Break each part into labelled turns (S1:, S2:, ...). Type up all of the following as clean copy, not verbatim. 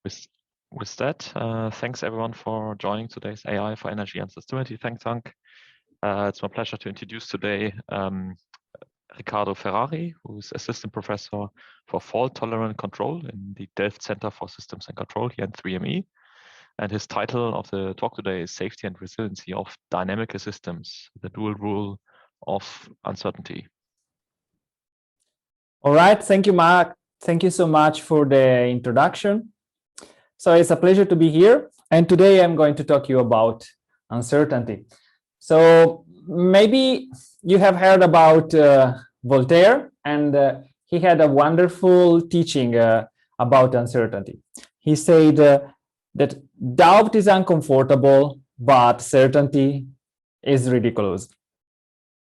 S1: With, with that, thanks everyone for joining today's AI for Energy and Sustainability Think Tank. It's my pleasure to introduce today Riccardo Ferrari, who's Assistant Professor for Fault-Tolerant Control in the Delft Center for Systems and Control here in 3ME. And his title of the talk today is Safety and Resiliency of Dynamical Systems, the Dual Rule of Uncertainty.
S2: All right, thank you, Mark. Thank you so much for the introduction. So it's a pleasure to be here. And today I'm going to talk to you about uncertainty. So maybe you have heard about Voltaire, and he had a wonderful teaching about uncertainty. He said that doubt is uncomfortable, but certainty is ridiculous.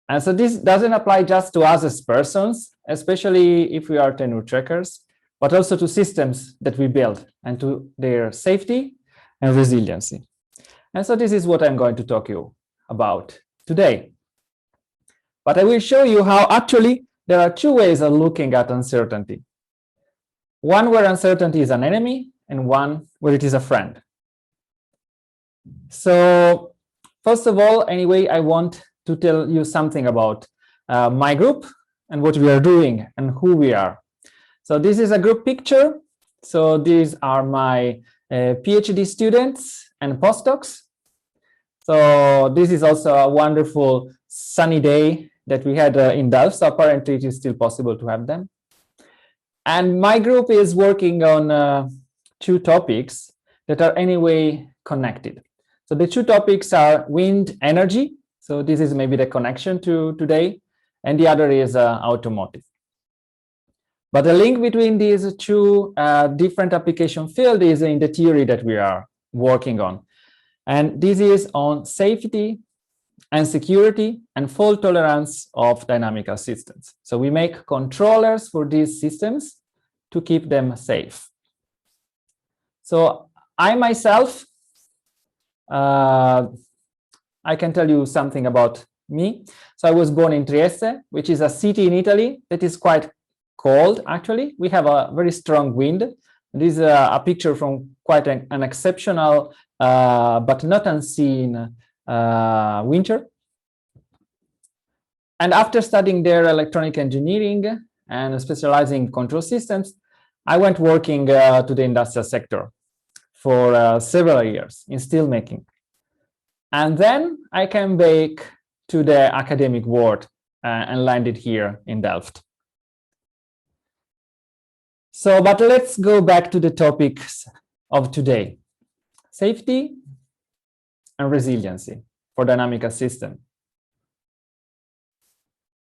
S2: And so this doesn't apply just to us as persons, especially if we are tenure trackers, but also to systems that we build and to their safety and resiliency. And so this is what I'm going to talk to you about today. But I will show you how actually there are two ways of looking at uncertainty. One where uncertainty is an enemy, and one where it is a friend. So first of all, anyway, I want to tell you something about my group and what we are doing and who we are. So this is a group picture. So these are my PhD students and postdocs. So this is also a wonderful sunny day that we had in Delft. So apparently it is still possible to have them. And my group is working on two topics that are anyway connected. So the two topics are wind energy. So this is maybe the connection to today. And the other is automotive. But the link between these two different application fields is in the theory that we are working on. And this is on safety and security and fault tolerance of dynamical systems. So we make controllers for these systems to keep them safe. So I myself, I can tell you something about me. So I was born in Trieste, which is a city in Italy that is quite cold, actually. We have a very strong wind. This is a picture from quite an exceptional, but not unseen winter. And after studying there electronic engineering and specializing in control systems, I went working to the industrial sector for several years in steelmaking. And then I came back to the academic world and landed here in Delft. So, but let's go back to the topics of today. Safety and resiliency for dynamical system.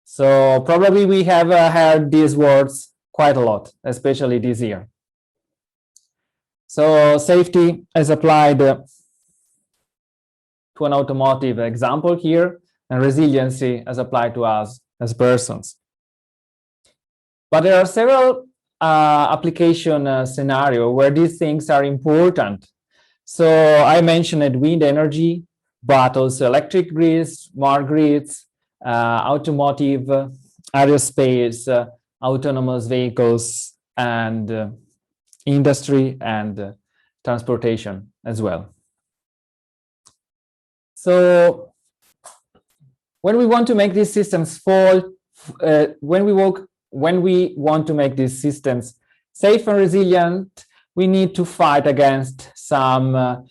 S2: So probably we have heard these words quite a lot, especially this year. So safety is applied to an automotive example here, and resiliency is applied to us as persons. But there are several application scenarios where these things are important. So I mentioned wind energy, but also electric grids, smart grids, automotive, aerospace, autonomous vehicles, and industry and transportation as well. So when we want to make these systems when we want to make these systems safe and resilient, we need to fight against some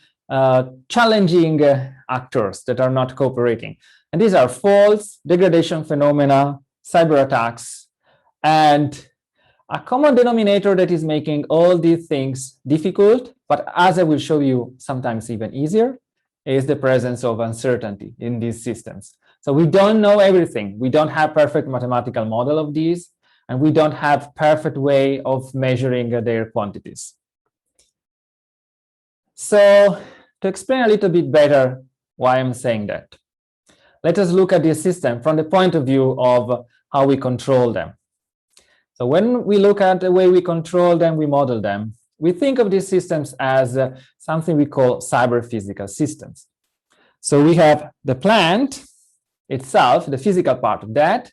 S2: challenging actors that are not cooperating. And these are faults, degradation phenomena, cyber attacks, and a common denominator that is making all these things difficult, but as I will show you, sometimes even easier, is the presence of uncertainty in these systems. So we don't know everything. We don't have perfect mathematical model of these, and we don't have perfect way of measuring their quantities. So to explain a little bit better why I'm saying that, let us look at this system from the point of view of how we control them. So when we look at the way we control them, we model them, we think of these systems as something we call cyber-physical systems. So we have the plant itself, the physical part of that.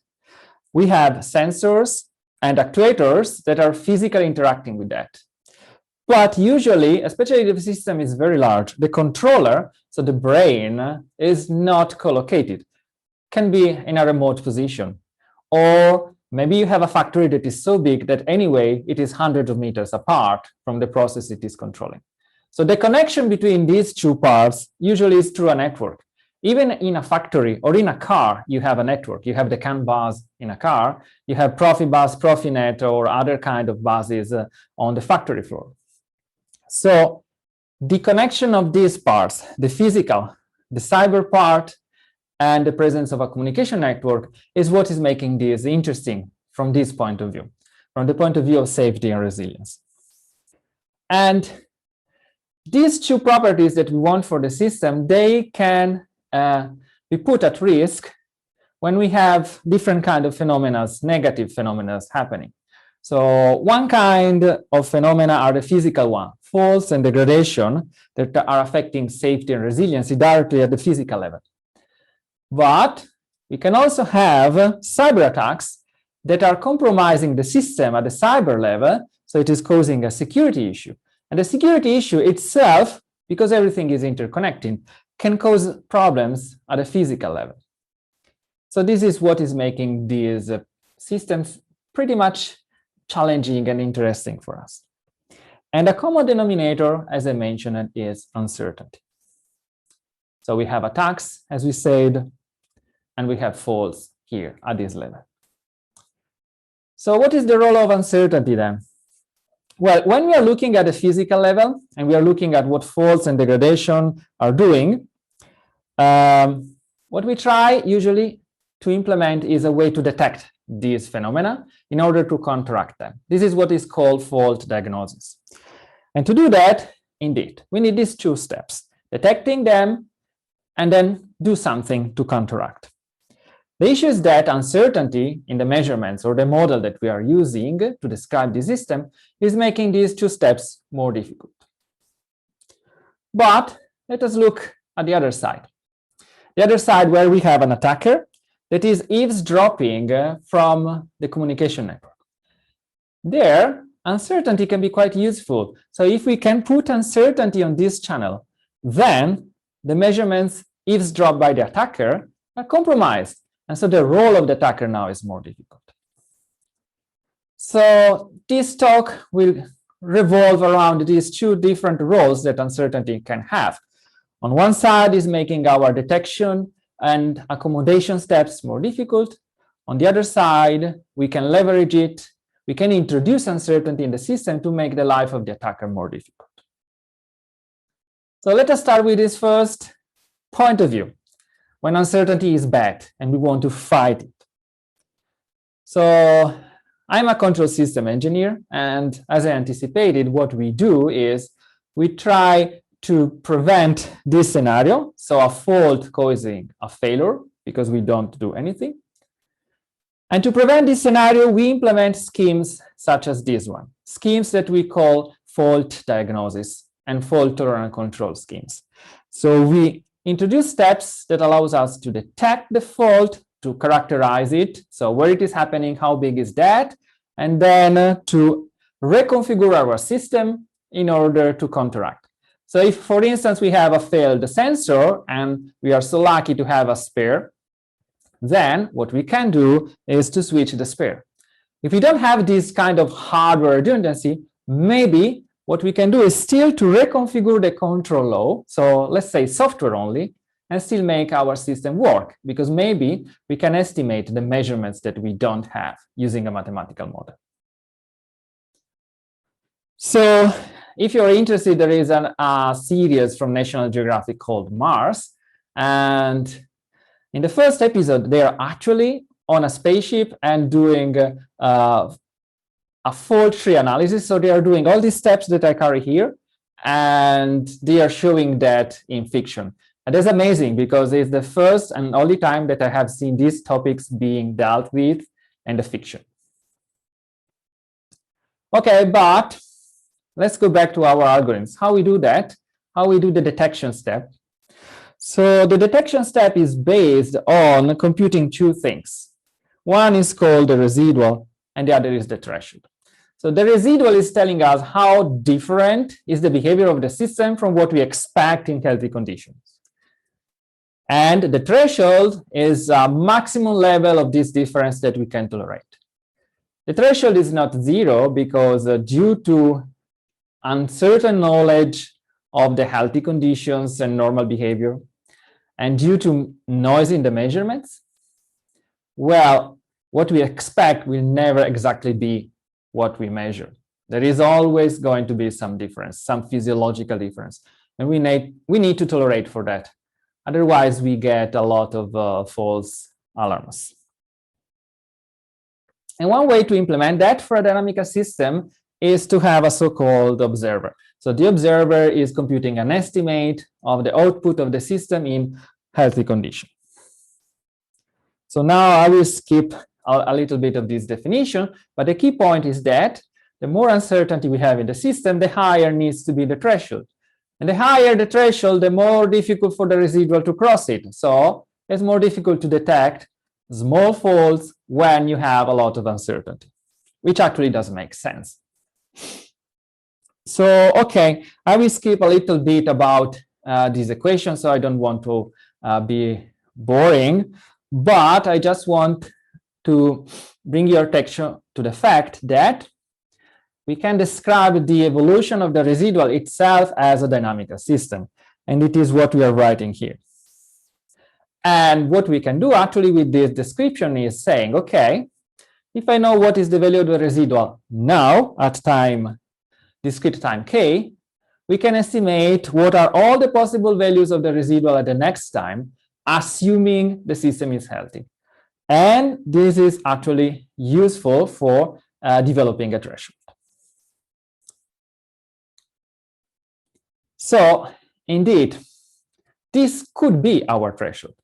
S2: We have sensors and actuators that are physically interacting with that. But usually, especially if the system is very large, the controller, so the brain, is not co-located. Can be in a remote position. Or maybe you have a factory that is so big that anyway, it is hundreds of meters apart from the process it is controlling. So the connection between these two parts usually is through a network. Even in a factory or in a car, you have a network. You have the CAN bus in a car. You have Profibus, Profinet, or other kind of buses on the factory floor. So the connection of these parts, the physical, the cyber part, and the presence of a communication network is what is making this interesting from this point of view, from the point of view of safety and resilience. And these two properties that we want for the system, they can be put at risk when we have different kind of phenomena, negative phenomena happening. So one kind of phenomena are the physical one, faults and degradation that are affecting safety and resiliency directly at the physical level. But we can also have cyber attacks that are compromising the system at the cyber level, so it is causing a security issue. And the security issue itself, because everything is interconnected, can cause problems at a physical level. So this is what is making these systems pretty much challenging and interesting for us. And a common denominator, as I mentioned, is uncertainty. So we have attacks, as we said, and we have faults here at this level. So what is the role of uncertainty then? Well, when we are looking at the physical level and we are looking at what faults and degradation are doing, what we try usually to implement is a way to detect these phenomena in order to counteract them. This is what is called fault diagnosis. And to do that, indeed, we need these two steps, detecting them and then do something to counteract. The issue is that uncertainty in the measurements or the model that we are using to describe the system is making these two steps more difficult. But let us look at the other side. The other side where we have an attacker that is eavesdropping from the communication network. There, uncertainty can be quite useful. So if we can put uncertainty on this channel, then the measurements eavesdropped by the attacker are compromised. And so the role of the attacker now is more difficult. So this talk will revolve around these two different roles that uncertainty can have. On one side is making our detection and accommodation steps more difficult. On the other side, we can leverage it. We can introduce uncertainty in the system to make the life of the attacker more difficult. So let us start with this first point of view, when uncertainty is bad and we want to fight it. So I'm a control system engineer, and as I anticipated, what we do is we try to prevent this scenario, so a fault causing a failure because we don't do anything. And to prevent this scenario, we implement schemes such as this one, schemes that we call fault diagnosis and fault tolerant control schemes. So we introduce steps that allows us to detect the fault, to characterize it, so where it is happening, how big is that, and then to reconfigure our system in order to counteract. So if, for instance, we have a failed sensor and we are so lucky to have a spare, then what we can do is to switch the spare. If we don't have this kind of hardware redundancy, maybe what we can do is still to reconfigure the control law, so let's say software only, and still make our system work, because maybe we can estimate the measurements that we don't have using a mathematical model. So if you're interested, there is a series from National Geographic called Mars, and in the first episode, they are actually on a spaceship and doing a fault tree analysis. So they are doing all these steps that I carry here, and they are showing that in fiction. And that's amazing because it's the first and only time that I have seen these topics being dealt with in the fiction. Okay, but let's go back to our algorithms. How we do that, how we do the detection step. So the detection step is based on computing two things. One is called the residual, and the other is the threshold. So the residual is telling us how different is the behavior of the system from what we expect in healthy conditions. And the threshold is a maximum level of this difference that we can tolerate. The threshold is not 0 because due to uncertain knowledge of the healthy conditions and normal behavior, and due to noise in the measurements, well, what we expect will never exactly be what we measure. There is always going to be some difference, some physiological difference, and we need to tolerate for that. Otherwise, we get a lot of false alarms. And one way to implement that for a dynamical system is to have a so-called observer. So the observer is computing an estimate of the output of the system in healthy condition. So now I will skip a little bit of this definition, but the key point is that the more uncertainty we have in the system, the higher needs to be the threshold. And the higher the threshold, the more difficult for the residual to cross it. So it's more difficult to detect small faults when you have a lot of uncertainty, which actually doesn't make sense. So, okay, I will skip a little bit about this equation, so I don't want to be boring, but I just want to bring your attention to the fact that we can describe the evolution of the residual itself as a dynamical system, and it is what we are writing here. And what we can do actually with this description is saying, okay, if I know what is the value of the residual now at discrete time k, we can estimate what are all the possible values of the residual at the next time, assuming the system is healthy. And this is actually useful for developing a threshold. So indeed, this could be our threshold.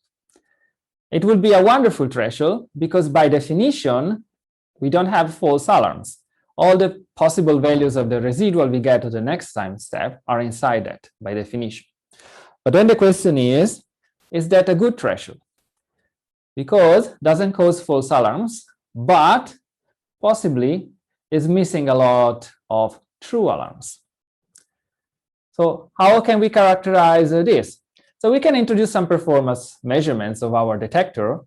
S2: It would be a wonderful threshold because by definition, we don't have false alarms. All the possible values of the residual we get to the next time step are inside that by definition. But then the question is that a good threshold? Because it doesn't cause false alarms, but possibly is missing a lot of true alarms. So how can we characterize this? So we can introduce some performance measurements of our detector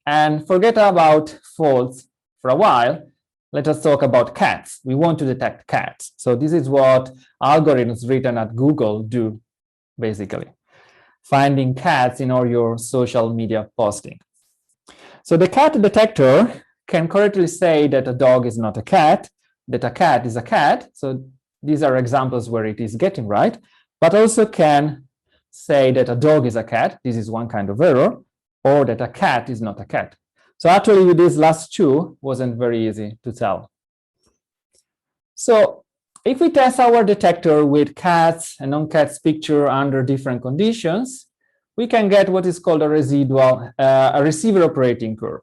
S2: and forget about faults for a while. Let us talk about cats. We want to detect cats. So this is what algorithms written at Google do, basically. Finding cats in all your social media posting. So the cat detector can correctly say that a dog is not a cat, that a cat is a cat. So these are examples where it is getting right, but also can say that a dog is a cat. This is one kind of error, or that a cat is not a cat. So actually with these last two, wasn't very easy to tell. So if we test our detector with cats and non-cats picture under different conditions, we can get what is called a residual, a receiver operating curve,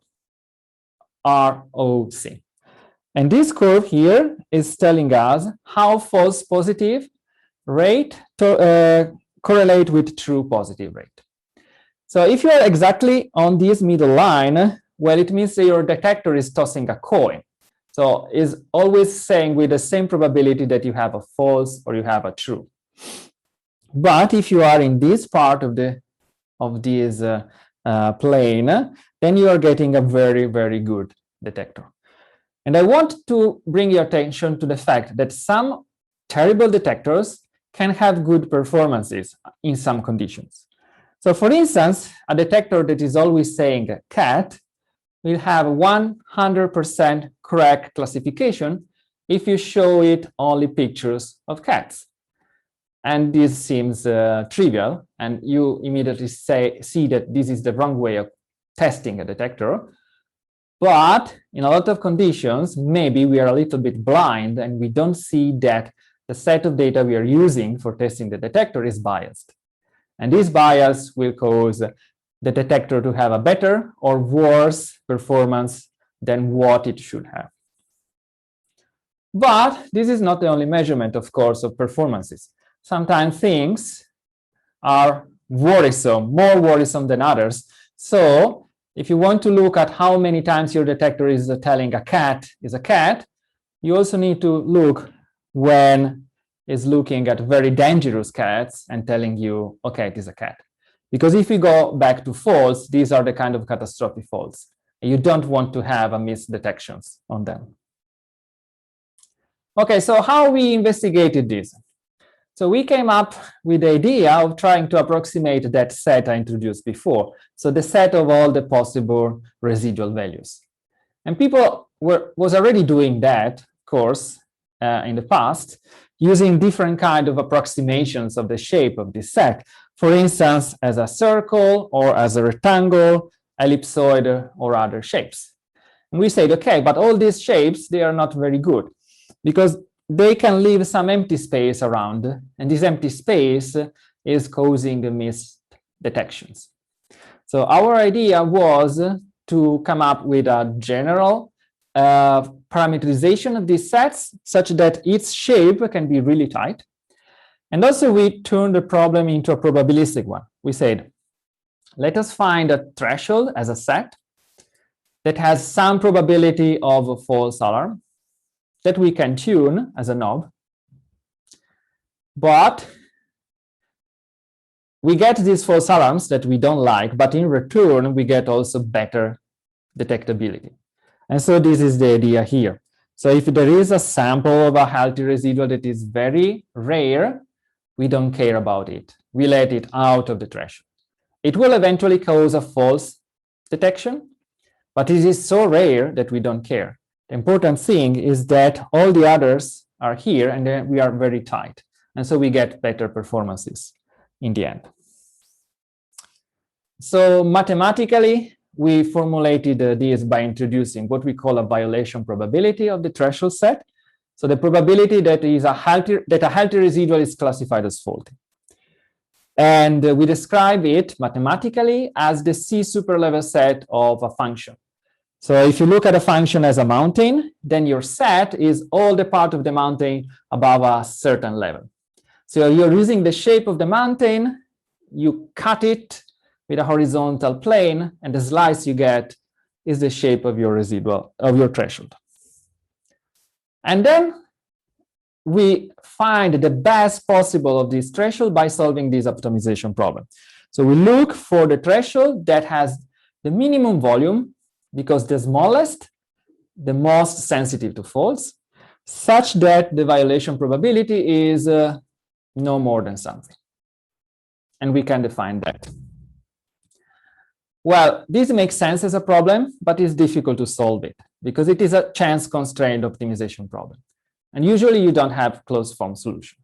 S2: ROC. And this curve here is telling us how false positive rate correlate with true positive rate. So if you are exactly on this middle line, well, it means that your detector is tossing a coin. So is always saying with the same probability that you have a false or you have a true. But if you are in this part of this plane, then you are getting a very, very good detector. And I want to bring your attention to the fact that some terrible detectors can have good performances in some conditions. So for instance, a detector that is always saying cat will have 100% correct classification if you show it only pictures of cats. And this seems trivial, and you immediately see that this is the wrong way of testing a detector. But in a lot of conditions, maybe we are a little bit blind and we don't see that the set of data we are using for testing the detector is biased. And this bias will cause the detector to have a better or worse performance than what it should have. But this is not the only measurement, of course, of performances. Sometimes things are worrisome, more worrisome than others. So if you want to look at how many times your detector is telling a cat is a cat, you also need to look when it's looking at very dangerous cats and telling you, okay, it is a cat. Because if you go back to false, these are the kind of catastrophic faults. You don't want to have a misdetections on them. Okay, so how we investigated this? So we came up with the idea of trying to approximate that set I introduced before. So the set of all the possible residual values. And people was already doing that, of course, in the past, using different kind of approximations of the shape of this set. For instance, as a circle or as a rectangle, ellipsoid, or other shapes. And we said, okay, but all these shapes, they are not very good because they can leave some empty space around, and this empty space is causing misdetections. So our idea was to come up with a general parameterization of these sets such that its shape can be really tight. And also we turned the problem into a probabilistic one. We said, let us find a threshold as a set that has some probability of a false alarm that we can tune as a knob. But we get these false alarms that we don't like, but in return, we get also better detectability. And so this is the idea here. So if there is a sample of a healthy residual that is very rare, we don't care about it. We let it out of the threshold. It will eventually cause a false detection, but it is so rare that we don't care. The important thing is that all the others are here and then we are very tight. And so we get better performances in the end. So mathematically, we formulated this by introducing what we call a violation probability of the threshold set. So the probability that a healthy residual is classified as faulty. And we describe it mathematically as the C superlevel set of a function. So if you look at a function as a mountain, then your set is all the part of the mountain above a certain level. So you're using the shape of the mountain, you cut it with a horizontal plane, and the slice you get is the shape of your residual, of your threshold. And then we find the best possible of this threshold by solving this optimization problem. So we look for the threshold that has the minimum volume, because the smallest, the most sensitive to faults, such that the violation probability is no more than something. And we can define that. Well, this makes sense as a problem, but it's difficult to solve it because it is a chance-constrained optimization problem. And usually you don't have closed-form solution.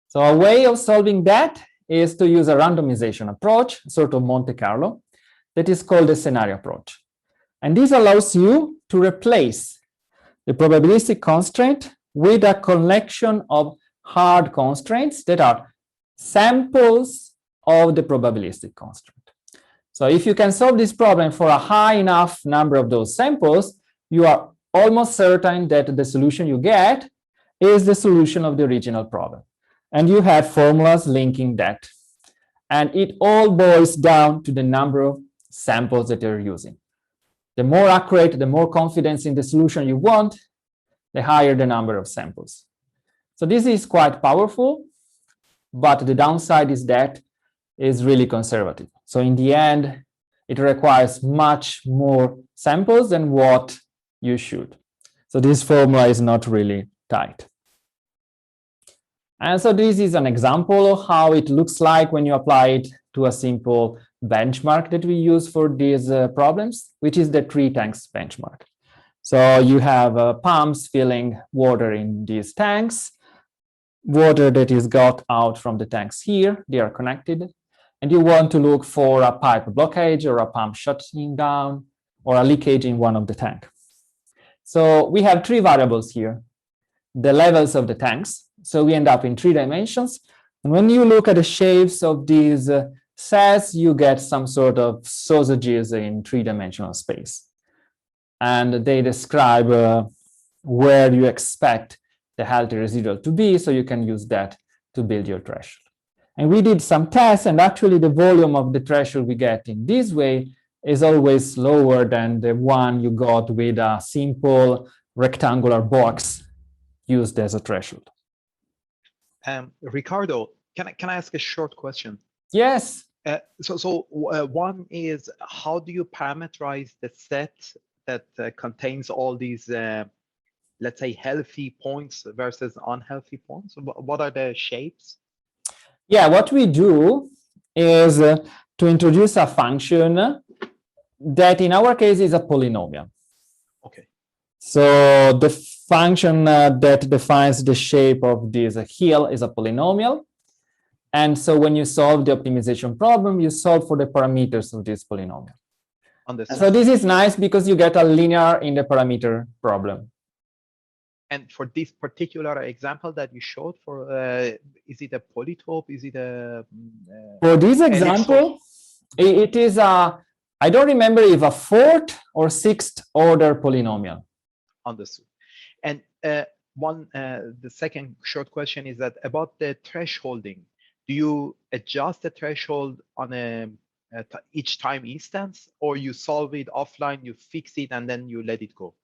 S2: So a way of solving that is to use a randomization approach, sort of Monte Carlo, that is called the scenario approach. And this allows you to replace the probabilistic constraint with a collection of hard constraints that are samples of the probabilistic constraint. So if you can solve this problem for a high enough number of those samples, you are almost certain that the solution you get is the solution of the original problem. And you have formulas linking that. And it all boils down to the number of samples that you're using. The more accurate, the more confidence in the solution you want, the higher the number of samples. So this is quite powerful, but the downside is that it's really conservative. So in the end, it requires much more samples than what you should. So this formula is not really tight. And so this is an example of how it looks like when you apply it to a simple benchmark that we use for these problems, which is the 3 tanks benchmark. So you have pumps filling water in these tanks, water that is got out from the tanks here, they are connected, and you want to look for a pipe blockage or a pump shutting down or a leakage in one of the tanks. So we have 3 variables here, the levels of the tanks. So we end up in 3 dimensions. And when you look at the shapes of these sets, you get some sort of sausages in 3-dimensional space. And they describe where you expect the healthy residual to be, so you can use that to build your threshold. And we did some tests, and actually the volume of the threshold we get in this way is always lower than the one you got with a simple rectangular box used as a threshold.
S3: Riccardo, can I ask a short question?
S2: Yes.
S3: One is, how do you parameterize the set that contains all these, let's say, healthy points versus unhealthy points? What are the shapes?
S2: Yeah, what we do is to introduce a function that in our case is a polynomial.
S3: Okay.
S2: So the function that defines the shape of this hill is a polynomial. And so when you solve the optimization problem, you solve for the parameters of this polynomial.
S3: Understood.
S2: So this is nice because you get a linear in the parameter problem.
S3: And for this particular example that you showed, for is it a polytope? Is it a
S2: for this example, it is a, I don't remember if a fourth or sixth order polynomial.
S3: Understood. And the second short question is that about the thresholding. Do you adjust the threshold on each time instance, or you solve it offline, you fix it, and then you let it go?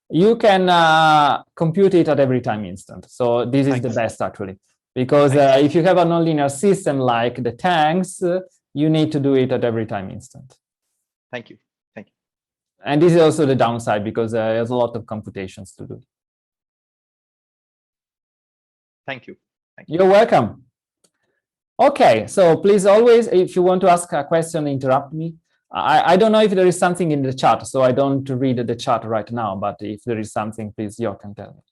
S2: You can compute it at every time instant. So this is the best actually, because if you have a nonlinear system like the tanks, you need to do it at every time instant.
S3: Thank you. Thank you.
S2: And this is also the downside because there's a lot of computations to do.
S3: Thank you. Thank you.
S2: You're welcome. Okay, so please always, if you want to ask a question, interrupt me. I don't know if there is something in the chat, so I don't read the chat right now, but if there is something, please, you can tell me.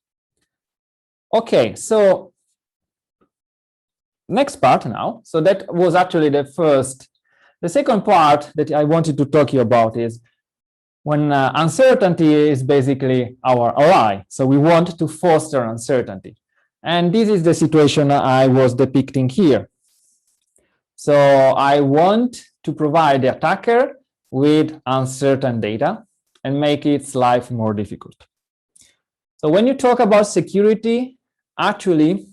S2: Okay, so next part now. So that was actually the first. The second part that I wanted to talk to you about is when uncertainty is basically our ally. So we want to foster uncertainty. And this is the situation I was depicting here. So I want to provide the attacker with uncertain data and make its life more difficult. So when you talk about security, actually,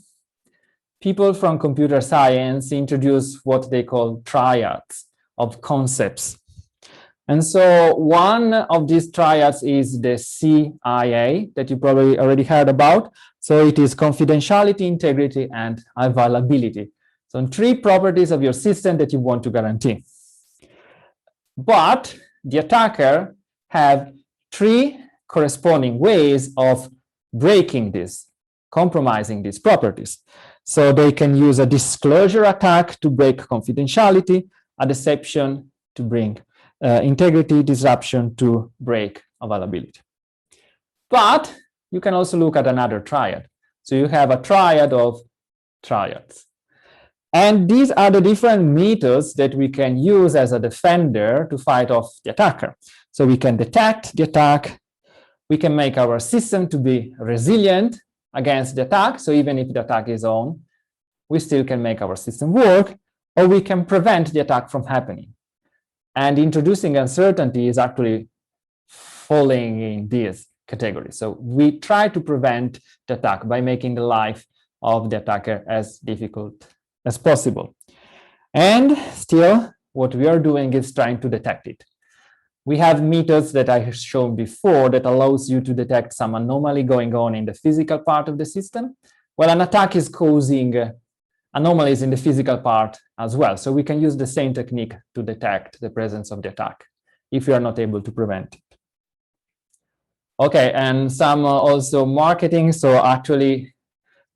S2: people from computer science introduce what they call triads of concepts. And so one of these triads is the CIA that you probably already heard about. So it is confidentiality, integrity, and availability. So three properties of your system that you want to guarantee. But the attacker have three corresponding ways of breaking this, compromising these properties. So they can use a disclosure attack to break confidentiality, a deception to bring integrity, disruption to break availability. But you can also look at another triad. So you have a triad of triads. And these are the different methods that we can use as a defender to fight off the attacker. So we can detect the attack. We can make our system to be resilient against the attack. So even if the attack is on, we still can make our system work, or we can prevent the attack from happening. And introducing uncertainty is actually falling in this category. So we try to prevent the attack by making the life of the attacker as difficult as possible. And still, what we are doing is trying to detect it. We have methods that I have shown before that allows you to detect some anomaly going on in the physical part of the system. Well, an attack is causing anomalies in the physical part as well. So we can use the same technique to detect the presence of the attack if you are not able to prevent it. Okay, and some also marketing. So actually,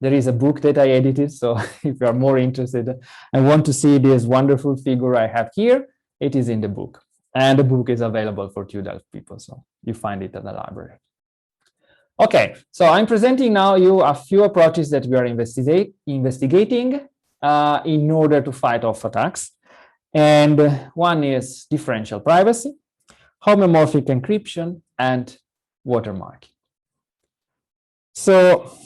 S2: there is a book that I edited. So if you are more interested and want to see this wonderful figure I have here, it is in the book. And the book is available for Delft people. So you find it at the library. Okay, so I'm presenting now you a few approaches that we are investigating in order to fight off attacks. And one is differential privacy, homomorphic encryption, and watermarking. So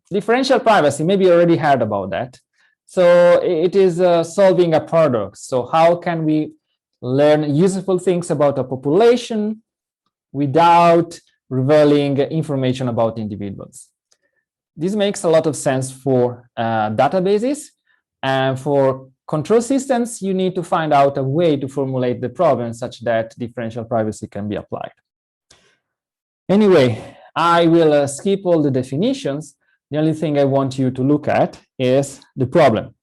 S2: differential privacy, maybe you already heard about that. So it is solving a paradox. So how can we learn useful things about a population without revealing information about individuals? This makes a lot of sense for databases, and for control systems, you need to find out a way to formulate the problem such that differential privacy can be applied. Anyway, I will skip all the definitions. The only thing I want you to look at is the problem.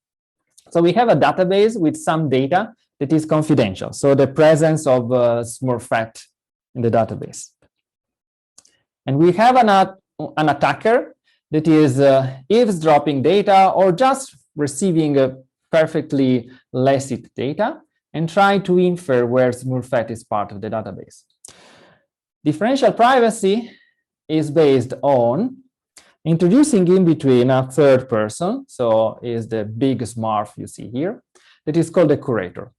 S2: So we have a database with some data that is confidential. So the presence of Smurfette in the database. And we have an attacker that is eavesdropping data or just receiving a perfectly licit data and trying to infer where Smurfette is part of the database. Differential privacy is based on introducing in between a third person, so is the big Smurf you see here, that is called the curator.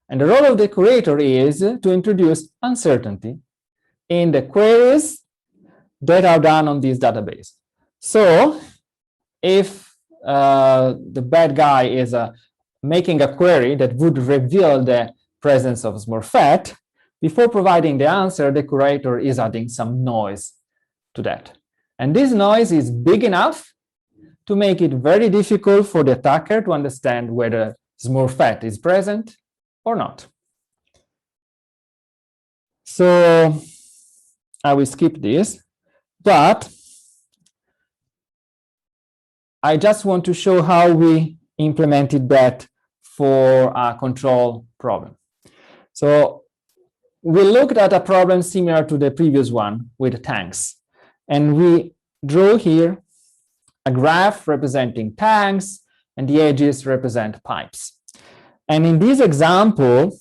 S2: And the role of the curator is to introduce uncertainty in the queries that are done on this database. So if the bad guy is making a query that would reveal the presence of Smurfette, before providing the answer, the curator is adding some noise to that. And this noise is big enough to make it very difficult for the attacker to understand whether Smurfette is present or not. So I will skip this, but I just want to show how we implemented that for a control problem. So we looked at a problem similar to the previous one with tanks. And we draw here a graph representing tanks, and the edges represent pipes. And in this example,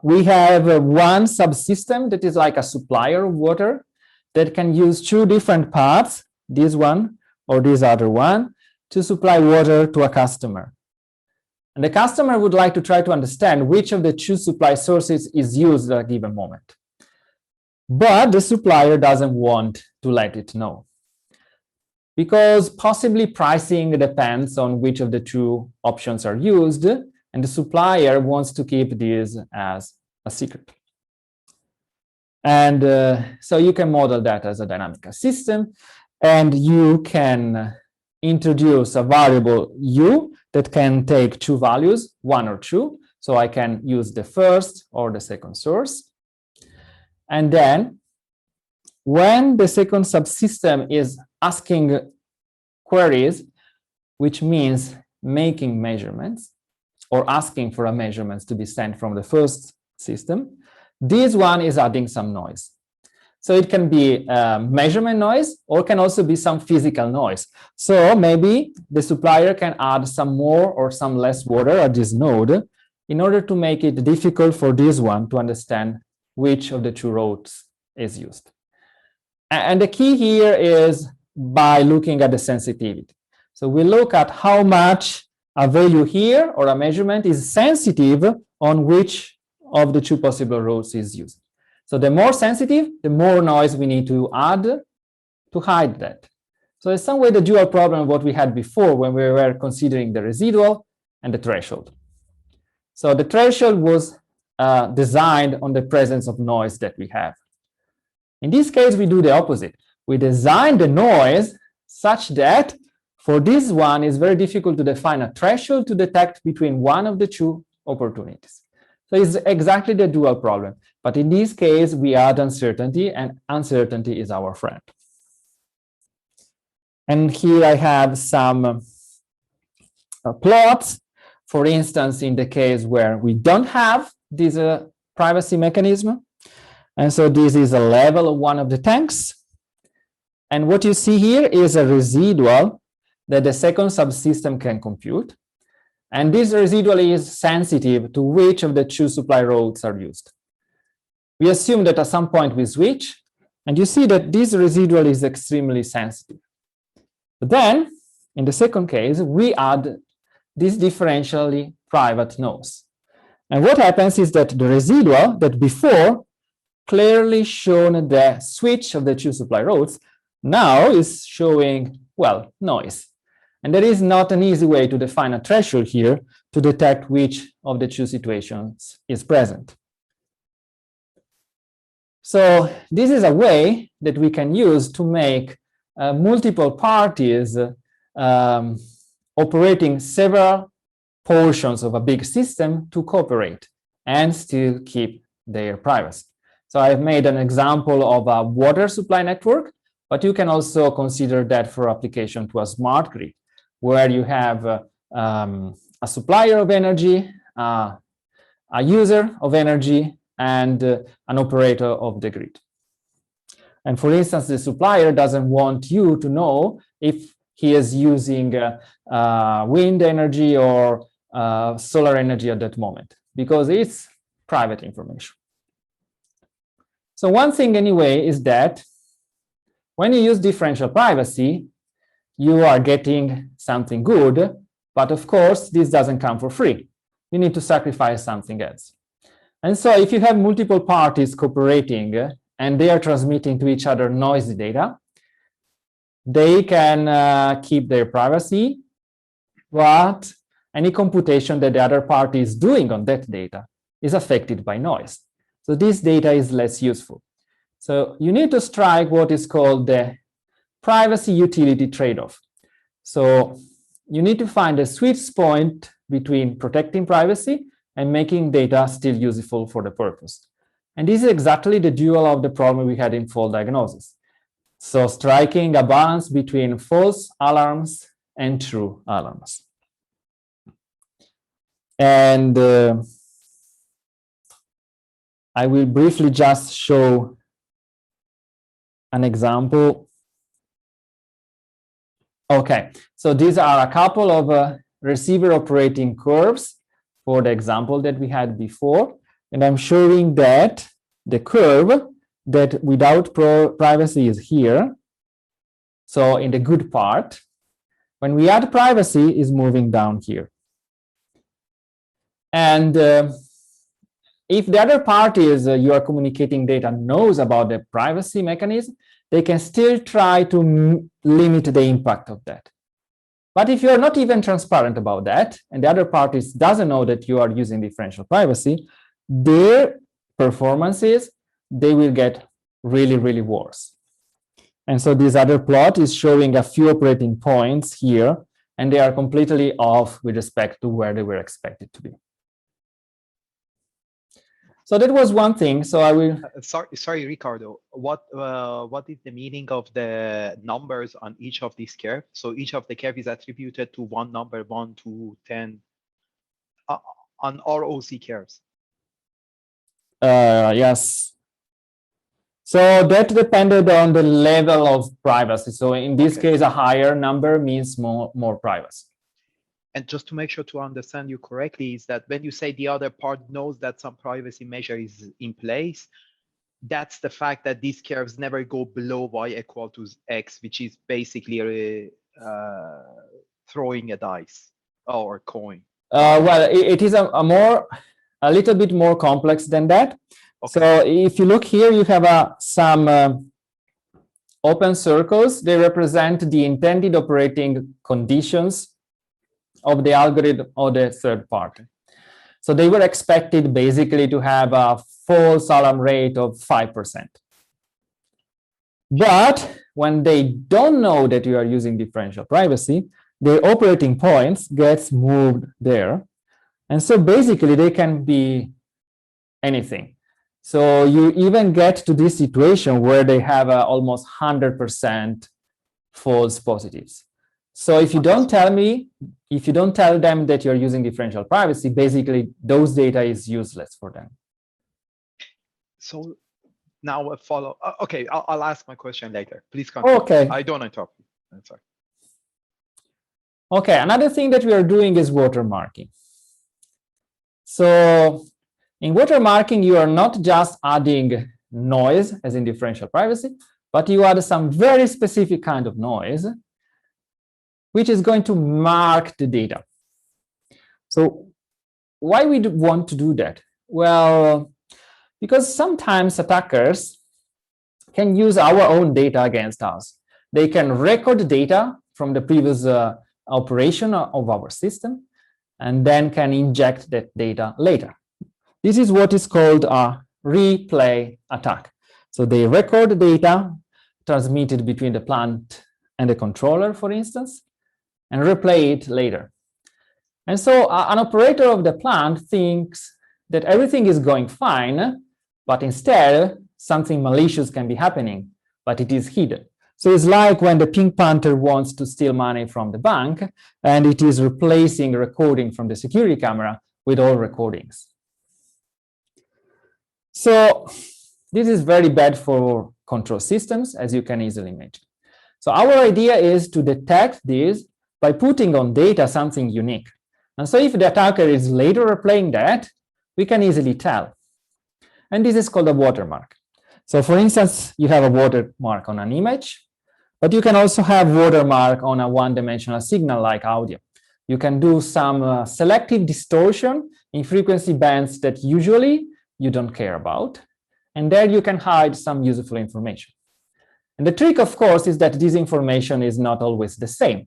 S2: we have one subsystem that is like a supplier of water that can use two different paths, this one or this other one, to supply water to a customer. And the customer would like to try to understand which of the two supply sources is used at a given moment. But the supplier doesn't want to let it know, because possibly pricing depends on which of the two options are used, and the supplier wants to keep this as a secret. And so you can model that as a dynamical system, and you can introduce a variable u that can take two values, 1 or 2. So I can use the first or the second source. And then when the second subsystem is asking queries, which means making measurements or asking for a measurements to be sent from the first system, this one is adding some noise. So it can be measurement noise, or can also be some physical noise. So maybe the supplier can add some more or some less water at this node in order to make it difficult for this one to understand which of the two routes is used. And the key here is by looking at the sensitivity. So we look at how much a value here or a measurement is sensitive on which of the two possible routes is used. So the more sensitive, the more noise we need to add to hide that. So in some way, the dual problem of what we had before when we were considering the residual and the threshold. So the threshold was designed on the presence of noise that we have. In this case, we do the opposite. We design the noise such that for this one, it's very difficult to define a threshold to detect between one of the two opportunities. So it's exactly the dual problem. But in this case, we add uncertainty, and uncertainty is our friend. And here I have some plots. For instance, in the case where we don't have this privacy mechanism. And so this is a level of one of the tanks. And what you see here is a residual that the second subsystem can compute. And this residual is sensitive to which of the two supply routes are used. We assume that at some point we switch, and you see that this residual is extremely sensitive. But then, in the second case, we add this differentially private noise. And what happens is that the residual that before clearly shown the switch of the two supply routes now is showing, well, noise. And there is not an easy way to define a threshold here to detect which of the two situations is present. So this is a way that we can use to make multiple parties operating several portions of a big system to cooperate and still keep their privacy. So I've made an example of a water supply network but you can also consider that for application to a smart grid, where you have a supplier of energy, a user of energy, and an operator of the grid. And for instance, the supplier doesn't want you to know if he is using wind energy or solar energy at that moment, because it's private information. So one thing anyway is that when you use differential privacy, you are getting something good, but of course, this doesn't come for free. You need to sacrifice something else. And so if you have multiple parties cooperating and they are transmitting to each other noisy data, they can keep their privacy, but any computation that the other party is doing on that data is affected by noise. So this data is less useful. So you need to strike what is called the privacy utility trade-off. So you need to find a sweet point between protecting privacy and making data still useful for the purpose. And this is exactly the dual of the problem we had in fault diagnosis. So striking a balance between false alarms and true alarms. And I will briefly just show an example. Okay, so these are a couple of receiver operating curves for the example that we had before. And I'm showing that the curve that without privacy is here. So in the good part, when we add privacy is moving down here. And if the other parties you are communicating data knows about the privacy mechanism, they can still try to limit the impact of that. But if you're not even transparent about that, and the other parties doesn't know that you are using differential privacy, their performances, they will get really, really worse. And so this other plot is showing a few operating points here, and they are completely off with respect to where they were expected to be. So that was one thing. So I will.
S3: Sorry, Riccardo. What is the meaning of the numbers on each of these curves? So each of the curve is attributed to one number, 1 to 10, on ROC curves. Yes.
S2: So that depended on the level of privacy. So in this case, a higher number means more privacy.
S3: And just to make sure to understand you correctly, is that when you say the other part knows that some privacy measure is in place, that's the fact that these curves never go below y equal to x, which is basically throwing a dice or a coin.
S2: Well, it is a little bit more complex than that. Okay. So if you look here, you have some open circles. They represent the intended operating conditions of the algorithm or the third party. So they were expected basically to have a false alarm rate of 5%. But when they don't know that you are using differential privacy, their operating points gets moved there. And so basically they can be anything. So you even get to this situation where they have almost 100% false positives. So if you don't tell them that you're using differential privacy, basically those data is useless for them.
S3: So now a follow. Okay, I'll ask my question later. Please continue.
S2: Okay.
S3: I don't interrupt you. I'm sorry.
S2: Okay, another thing that we are doing is watermarking. So in watermarking, you are not just adding noise, as in differential privacy, but you add some very specific kind of noise, which is going to mark the data. So why we want to do that? Well, because sometimes attackers can use our own data against us. They can record data from the previous operation of our system, and then can inject that data later. This is what is called a replay attack. So they record data transmitted between the plant and the controller, for instance, and replay it later. And so an operator of the plant thinks that everything is going fine, but instead something malicious can be happening, but it is hidden. So it's like when the Pink Panther wants to steal money from the bank, and it is replacing recording from the security camera with all recordings. So this is very bad for control systems, as you can easily imagine. So our idea is to detect this by putting on data something unique. And so if the attacker is later replaying that, we can easily tell. And this is called a watermark. So for instance, you have a watermark on an image, but you can also have watermark on a one-dimensional signal like audio. You can do some selective distortion in frequency bands that usually you don't care about. And there you can hide some useful information. And the trick, of course, is that this information is not always the same.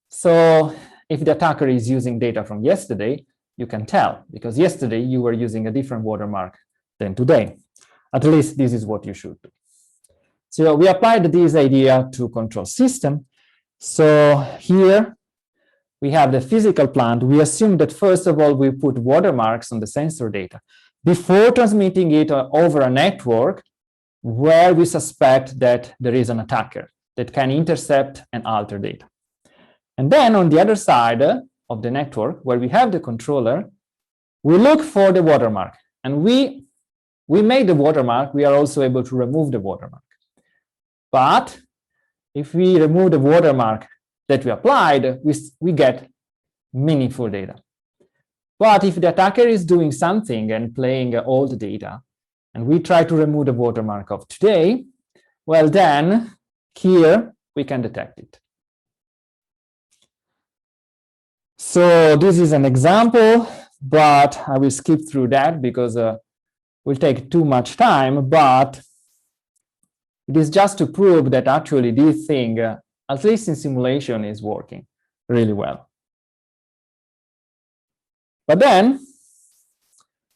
S2: So if the attacker is using data from yesterday, you can tell, because yesterday you were using a different watermark than today. At least this is what you should do. So we applied this idea to control system. So here we have the physical plant. We assume that first of all, we put watermarks on the sensor data before transmitting it over a network where we suspect that there is an attacker that can intercept and alter data. And then on the other side of the network, where we have the controller, we look for the watermark. And we made the watermark, we are also able to remove the watermark. But if we remove the watermark that we applied, we get meaningful data. But if the attacker is doing something and playing old data, and we try to remove the watermark of today, well then, here we can detect it. So this is an example, but I will skip through that because it will take too much time, but it is just to prove that actually this thing, at least in simulation, is working really well. But then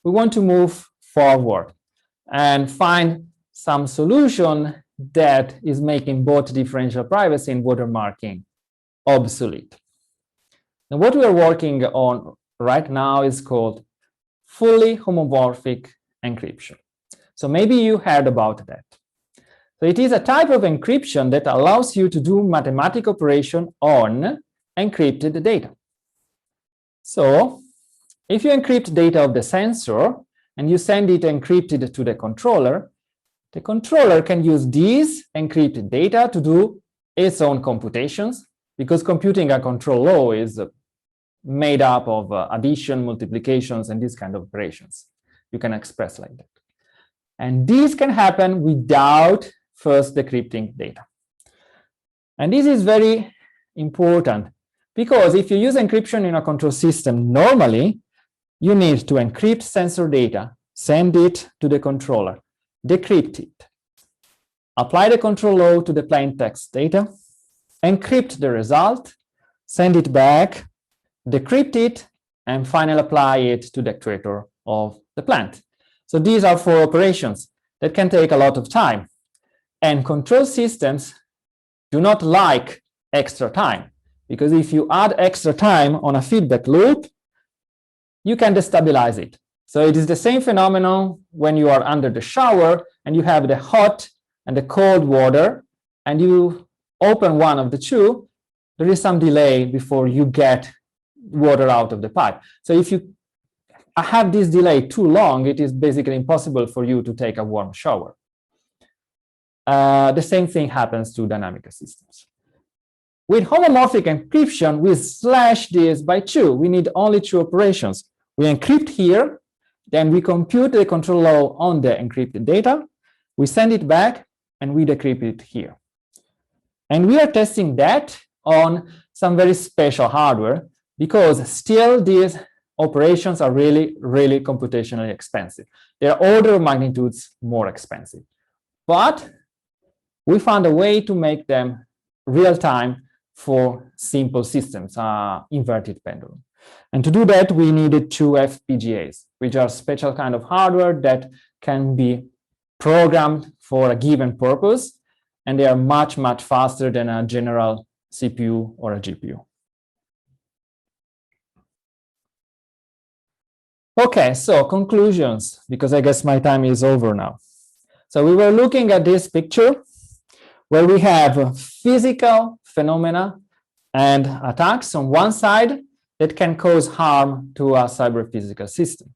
S2: we want to move forward and find some solution that is making both differential privacy and watermarking obsolete. And what we are working on right now is called fully homomorphic encryption. So maybe you heard about that. So it is a type of encryption that allows you to do mathematical operation on encrypted data. So if you encrypt data of the sensor and you send it encrypted to the controller can use these encrypted data to do its own computations, because computing a control law is made up of addition, multiplications, and these kind of operations. You can express like that. And this can happen without first decrypting data. And this is very important, because if you use encryption in a control system, normally you need to encrypt sensor data, send it to the controller, decrypt it, apply the control law to the plain text data, encrypt the result, send it back, decrypt it, and finally apply it to the actuator of the plant. So these are 4 operations that can take a lot of time. And control systems do not like extra time, because if you add extra time on a feedback loop, you can destabilize it. So it is the same phenomenon when you are under the shower and you have the hot and the cold water, and you open one of the two, there is some delay before you get water out of the pipe. So if you have this delay too long, it is basically impossible for you to take a warm shower. The same thing happens to dynamical systems. With homomorphic encryption, we slash this by 2. We need only 2 operations. We encrypt here, then we compute the control law on the encrypted data, we send it back, and we decrypt it here. And we are testing that on some very special hardware, because still these operations are really, really computationally expensive. They are order of magnitudes more expensive. But we found a way to make them real-time for simple systems, inverted pendulum. And to do that, we needed 2 FPGAs, which are special kind of hardware that can be programmed for a given purpose, and they are much, much faster than a general CPU or a GPU. Okay, so conclusions, because I guess my time is over now. So we were looking at this picture where we have physical phenomena and attacks on one side that can cause harm to a cyber-physical system.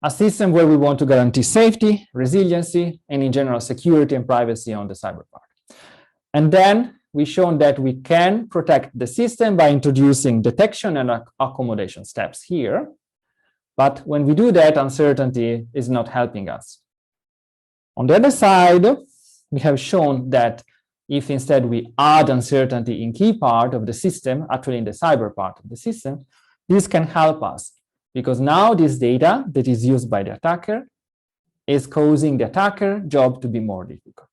S2: A system where we want to guarantee safety, resiliency, and in general security and privacy on the cyber part. And then we've shown that we can protect the system by introducing detection and accommodation steps here. But when we do that, uncertainty is not helping us. On the other side, we have shown that if instead we add uncertainty in key part of the system, actually in the cyber part of the system, this can help us. Because now this data that is used by the attacker is causing the attacker job to be more difficult.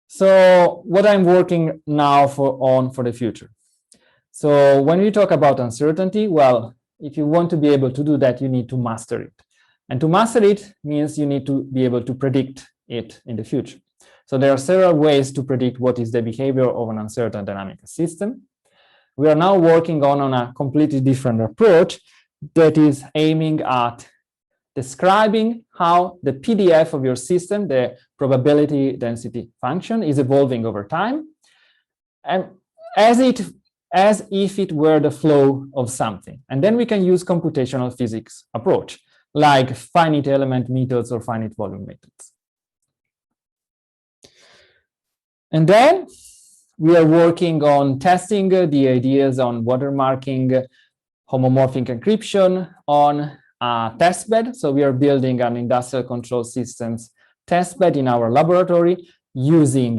S2: So what I'm working now for the future. So when we talk about uncertainty, well, if you want to be able to do that, you need to master it. And to master it means you need to be able to predict it in the future. So there are several ways to predict what is the behavior of an uncertain dynamical system. We are now working on a completely different approach that is aiming at describing how the PDF of your system, the probability density function, is evolving over time, and as if it were the flow of something. And then we can use computational physics approach, like finite element methods or finite volume methods. And then we are working on testing the ideas on watermarking, homomorphic encryption on a testbed. So we are building an industrial control systems testbed in our laboratory using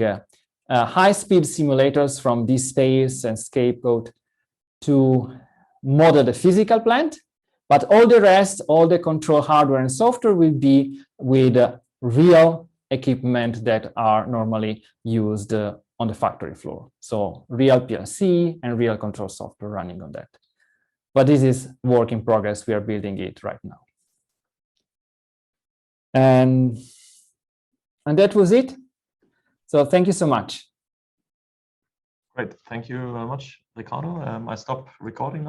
S2: high-speed simulators from DSpace and Scapegoat to model the physical plant. But all the rest, all the control hardware and software will be with real equipment that are normally used on the factory floor. So real PLC and real control software running on that. But this is work in progress. We are building it right now. And that was it. So thank you so much.
S1: Great. Thank you very much, Riccardo. I stop recording now.